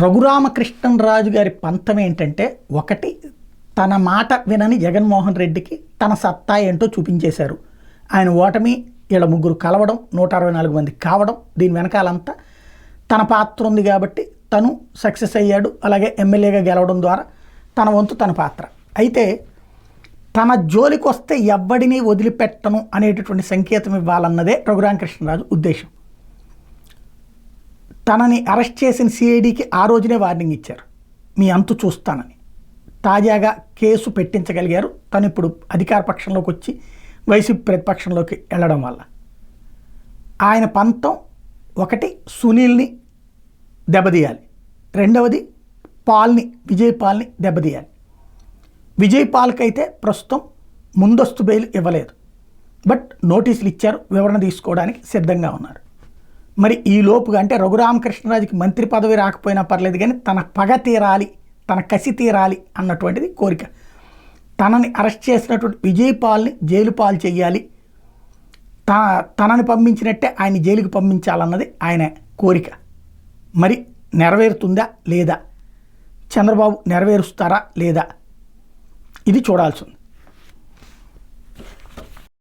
రఘురామకృష్ణరాజు గారి పంతం ఏంటంటే, ఒకటి తన మాట వినని జగన్మోహన్ రెడ్డికి తన సత్తా ఏంటో చూపించేశారు. ఆయన ఓటమి, వీళ్ళ ముగ్గురు కలవడం, 164 మంది కావడం, దీని వెనకాలంతా తన పాత్ర ఉంది కాబట్టి తను సక్సెస్ అయ్యాడు. అలాగే ఎమ్మెల్యేగా గెలవడం ద్వారా తన వంతు తన పాత్ర. అయితే తన జోలికి వస్తే ఎవ్వడిని వదిలిపెట్టను అనేటటువంటి సంకేతం ఇవ్వాలన్నదే రఘురామకృష్ణరాజు ఉద్దేశం. తనని అరెస్ట్ చేసిన సిఐడికి ఆ రోజునే వార్నింగ్ ఇచ్చారు, మీ అంతు చూస్తానని. తాజాగా కేసు పెట్టించగలిగారు. తను ఇప్పుడు అధికార పక్షంలోకి వచ్చి వైసీపీ ప్రతిపక్షంలోకి వెళ్ళడం వల్ల ఆయన పంతం ఒకటి సునీల్ని దెబ్బతీయాలి, రెండవది విజయ్ పాల్ని దెబ్బతీయాలి. విజయ్ పాల్కి అయితే ప్రస్తుతం ముందస్తు బెయిల్ ఇవ్వలేదు, బట్ నోటీసులు ఇచ్చారు, వివరణ తీసుకోవడానికి సిద్ధంగా ఉన్నారు. మరి ఈ లోపుగా అంటే రఘురామకృష్ణరాజుకి మంత్రి పదవి రాకపోయినా పర్లేదు, కానీ తన పగ తీరాలి, తన కసి తీరాలి అన్నటువంటిది కోరిక. తనని అరెస్ట్ చేసినటువంటి విజయ్ పాల్ని జైలు పాలు చేయాలి, తనని పంపించినట్టే ఆయన జైలుకి పంపించాలన్నది ఆయన కోరిక. మరి నెరవేరుతుందా లేదా, చంద్రబాబు నెరవేరుస్తారా లేదా, ఇది చూడాల్సి ఉంది.